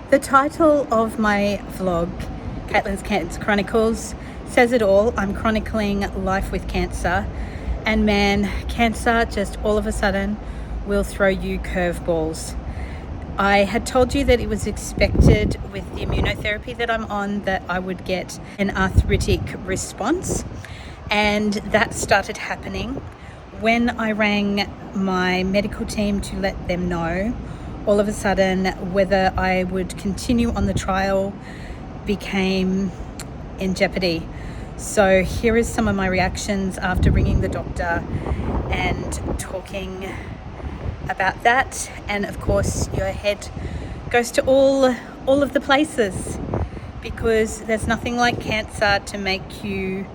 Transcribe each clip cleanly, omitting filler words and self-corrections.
The title of my vlog, Caitlin's Cancer Chronicles, says it all. I'm chronicling life with cancer, and man, cancer just all of a sudden will throw you curveballs. I had told you that it was expected with the immunotherapy that I'm on that I would get an arthritic response, and that started happening. When I rang my medical team to let them know, all of a sudden whether I would continue on the trial became in jeopardy. So here is some of my reactions after ringing the doctor and talking about that. And of course your head goes to all of the places, because there's nothing like cancer to make you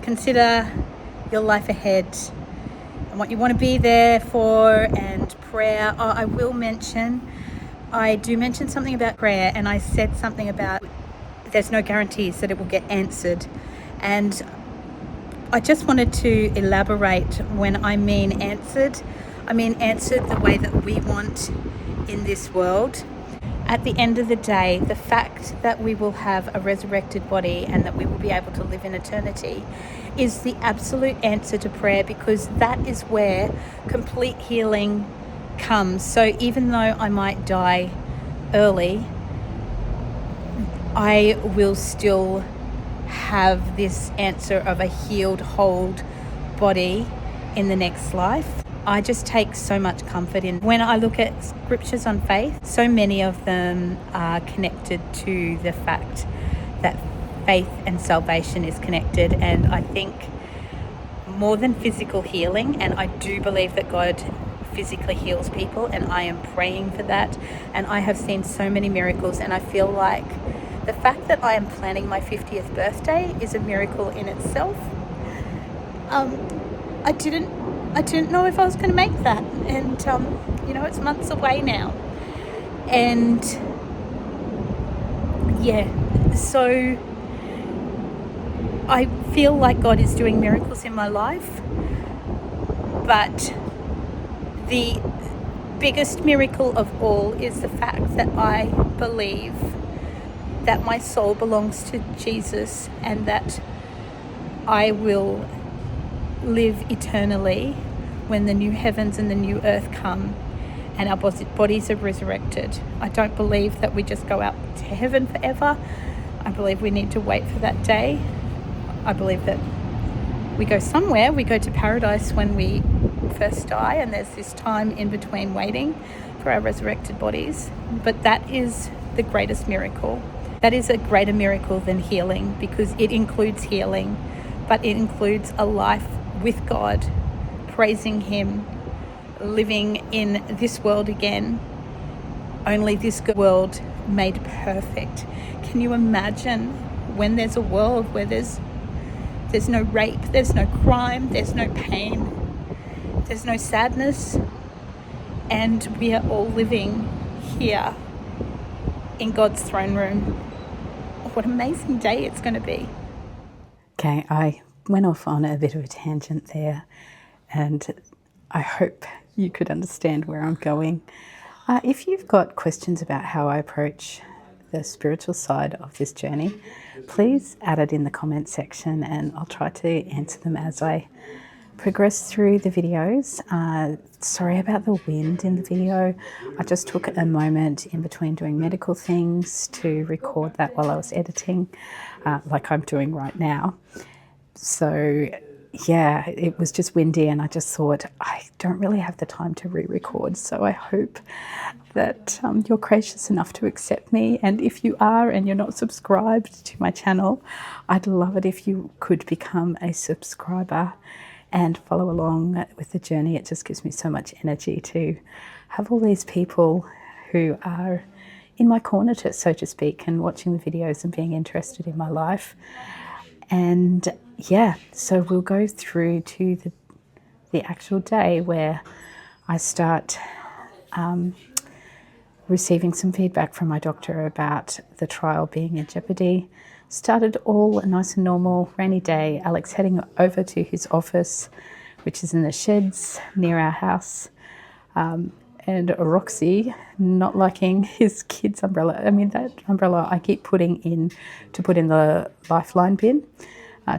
consider your life ahead and what you want to be there for, and prayer. I do mention something about prayer, and I said something about there's no guarantees that it will get answered, and I just wanted to elaborate. When I mean answered, I mean answered the way that we want in this world. At the end of the day, the fact that we will have a resurrected body and that we will be able to live in eternity is the absolute answer to prayer, because that is where complete healing comes. So even though I might die early, I will still have this answer of a healed, whole body in the next life. I just take so much comfort in when I look at scriptures on faith. So many of them are connected to the fact that faith and salvation is connected, and I think more than physical healing, and I do believe that God physically heals people, and I am praying for that, and I have seen so many miracles, and I feel like the fact that I am planning my 50th birthday is a miracle in itself. I didn't know if I was going to make that, and it's months away now, and so I feel like God is doing miracles in my life, but the biggest miracle of all is the fact that I believe that my soul belongs to Jesus, and that I will live eternally when the new heavens and the new earth come and our bodies are resurrected. I don't believe that we just go out to heaven forever. I believe we need to wait for that day. I believe that we go somewhere, we go to paradise when we first die, and there's this time in between waiting for our resurrected bodies. But that is the greatest miracle. That is a greater miracle than healing, because it includes healing, but it includes a life with God, praising Him, living in this world again, only this world made perfect. Can you imagine when there's a world where there's no rape, there's no crime, there's no pain, there's no sadness, and we are all living here in God's throne room? What an amazing day it's going to be. Okay, I went off on a bit of a tangent there, and I hope you could understand where I'm going. If you've got questions about how I approach the spiritual side of this journey, please add it in the comment section, and I'll try to answer them as I progress through the videos. Sorry about the wind in the video. I just took a moment in between doing medical things to record that while I was editing, like I'm doing right now. So yeah, it was just windy, and I just thought I don't really have the time to re-record, so I hope that you're gracious enough to accept me. And if you are and you're not subscribed to my channel, I'd love it if you could become a subscriber and follow along with the journey. It just gives me so much energy to have all these people who are in my corner, so to speak, and watching the videos and being interested in my life. And yeah, so we'll go through to the actual day where I start receiving some feedback from my doctor about the trial being in jeopardy. Started all nice and normal, rainy day. Alex heading over to his office, which is in the sheds near our house. and Roxy not liking his kid's umbrella. I mean, that umbrella I keep put in the Lifeline bin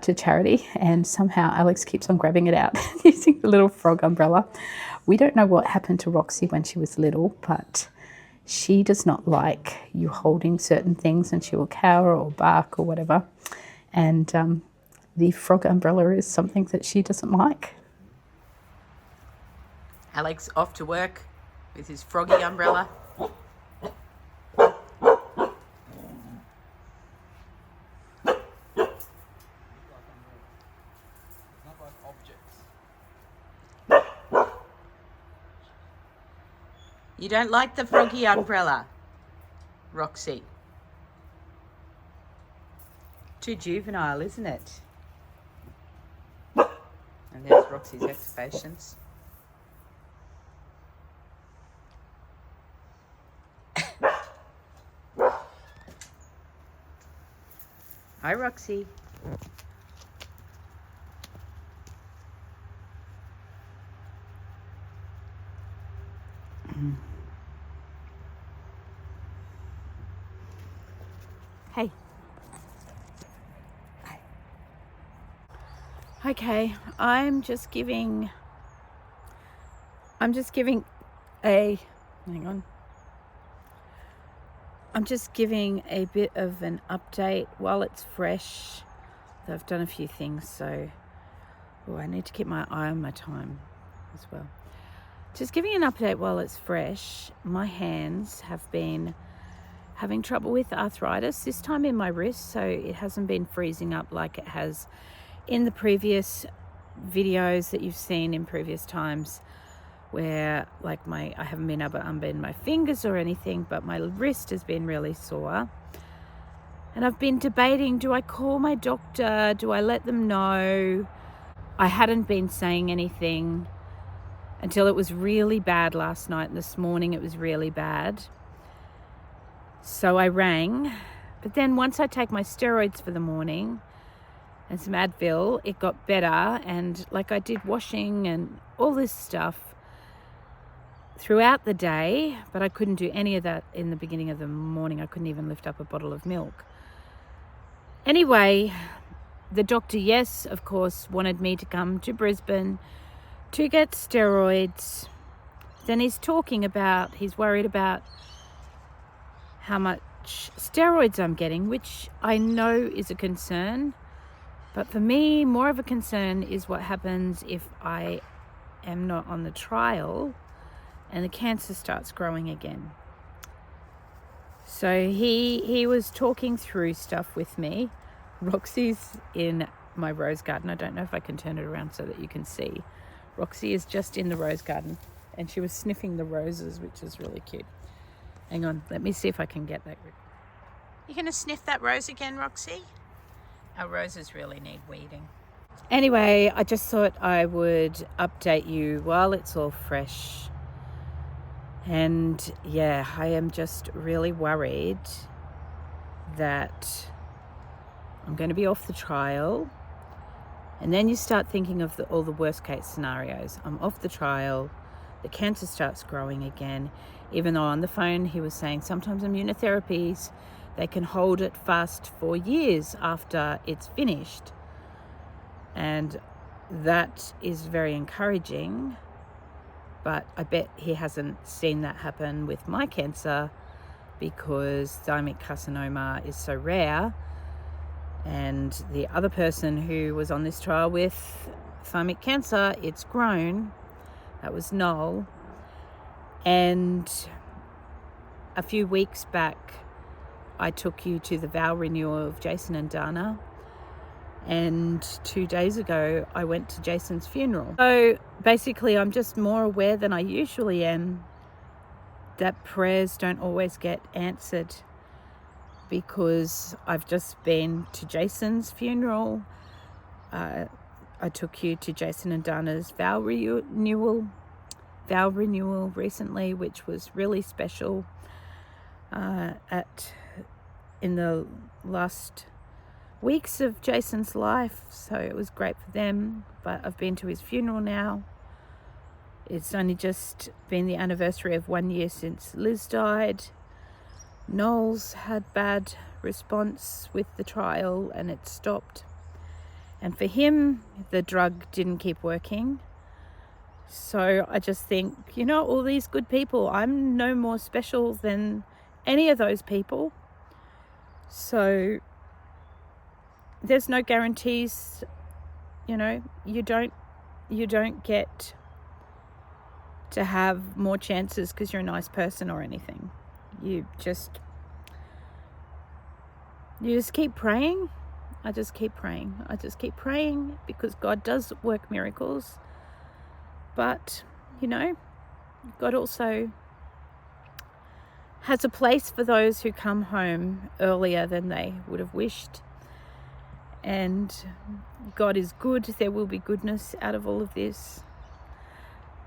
to charity, and somehow Alex keeps on grabbing it out using the little frog umbrella. We don't know what happened to Roxy when she was little, but she does not like you holding certain things, and she will cower or bark or whatever. And the frog umbrella is something that she doesn't like. Alex off to work with his froggy umbrella. You don't like the froggy umbrella, Roxy? Too juvenile, isn't it? And there's Roxy's exhibitions. Hi, Roxy. Hey. Okay, I'm just giving a, I'm just giving a bit of an update while it's fresh. I've done a few things, so I need to keep my eye on my time as well. Just giving an update while it's fresh. My hands have been having trouble with arthritis, this time in my wrist, so it hasn't been freezing up like it has in the previous videos that you've seen in previous times, where like I haven't been able to unbend my fingers or anything, but my wrist has been really sore. And I've been debating, do I call my doctor? Do I let them know? I hadn't been saying anything until it was really bad last night, and this morning it was really bad. So I rang, but then once I take my steroids for the morning and some Advil, it got better, and like I did washing and all this stuff throughout the day, but I couldn't do any of that in the beginning of the morning. I couldn't even lift up a bottle of milk. Anyway, the doctor, yes, of course, wanted me to come to Brisbane to get steroids. Then he's worried about how much steroids I'm getting, which I know is a concern. But for me, more of a concern is what happens if I am not on the trial and the cancer starts growing again. So he was talking through stuff with me. Roxy's in my rose garden. I don't know if I can turn it around so that you can see. Roxy is just in the rose garden, and she was sniffing the roses, which is really cute. Hang on, let me see if I can get that. You gonna sniff that rose again, Roxy? Our roses really need weeding. Anyway, I just thought I would update you while it's all fresh. And yeah, I am just really worried that I'm going to be off the trial. And then you start thinking of all the worst case scenarios. I'm off the trial, the cancer starts growing again, even though on the phone he was saying sometimes immunotherapies, they can hold it fast for years after it's finished. And that is very encouraging. But I bet he hasn't seen that happen with my cancer, because thymic carcinoma is so rare. And the other person who was on this trial with thymic cancer, it's grown. That was Noel. And a few weeks back, I took you to the vow renewal of Jason and Dana. And 2 days ago, I went to Jason's funeral. So basically, I'm just more aware than I usually am that prayers don't always get answered, because I've just been to Jason's funeral. I took you to Jason and Dana's vow renewal recently, which was really special in the last weeks of Jason's life, so it was great for them. But I've been to his funeral now. It's only just been the anniversary of 1 year since Liz died. Noel's had bad response with the trial and it stopped. And for him, the drug didn't keep working. So I just think, you know, all these good people, I'm no more special than any of those people. So there's no guarantees, you know, you don't get to have more chances because you're a nice person or anything. You just keep praying. I just keep praying because God does work miracles. But, you know, God also has a place for those who come home earlier than they would have wished. And God is good. There will be goodness out of all of this.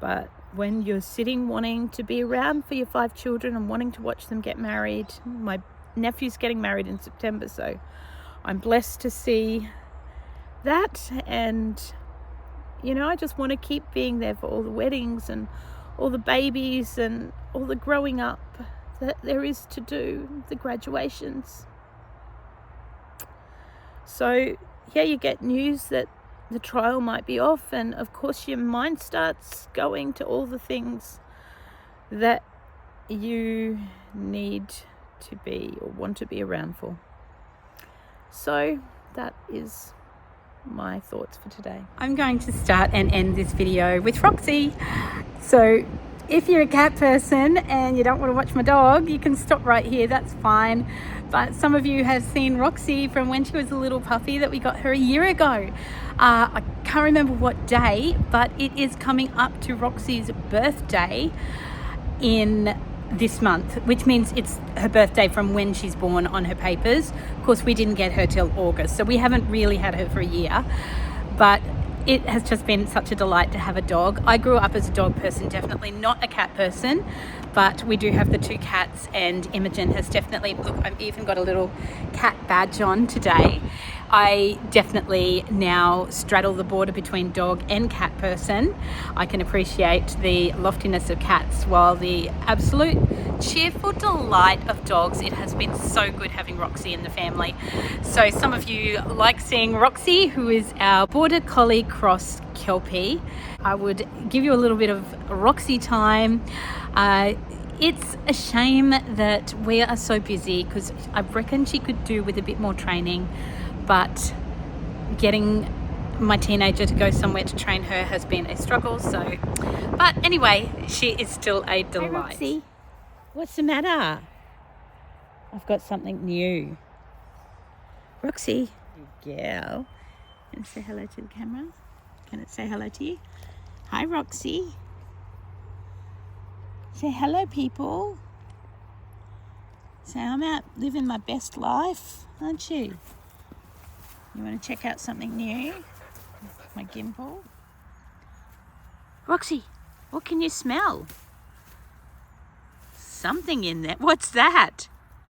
But when you're sitting wanting to be around for your 5 children and wanting to watch them get married, my nephew's getting married in September, so I'm blessed to see that. And, you know, I just want to keep being there for all the weddings and all the babies and all the growing up that there is to do, the graduations. So, yeah, you get news that the trial might be off, and of course your mind starts going to all the things that you need to be or want to be around for. So that is my thoughts for today. I'm going to start and end this video with Roxy. So if you're a cat person and you don't want to watch my dog, you can stop right here, that's fine. But some of you have seen Roxy from when she was a little puppy that we got her a year ago. I can't remember what day, but it is coming up to Roxy's birthday in this month, which means it's her birthday from when she's born on her papers. Of course, we didn't get her till August, so we haven't really had her for a year, but it has just been such a delight to have a dog. I grew up as a dog person, definitely not a cat person, but we do have the 2 cats, and Imogen has definitely, look, I've even got a little cat badge on today. I definitely now straddle the border between dog and cat person. I can appreciate the loftiness of cats while the absolute cheerful delight of dogs. It has been so good having Roxy in the family. So some of you like seeing Roxy, who is our Border Collie Cross Kelpie. I would give you a little bit of Roxy time. It's a shame that we are so busy because I reckon she could do with a bit more training, but getting my teenager to go somewhere to train her has been a struggle. So, but anyway, she is still a delight. Hey, Roxy, what's the matter? I've got something new. Roxy, you girl. Can it say hello to the camera? Can it say hello to you? Hi, Roxy. Say hello, people. Say, I'm out living my best life, aren't you? You want to check out something new? My gimbal. Roxy, what can you smell? Something in there. What's that?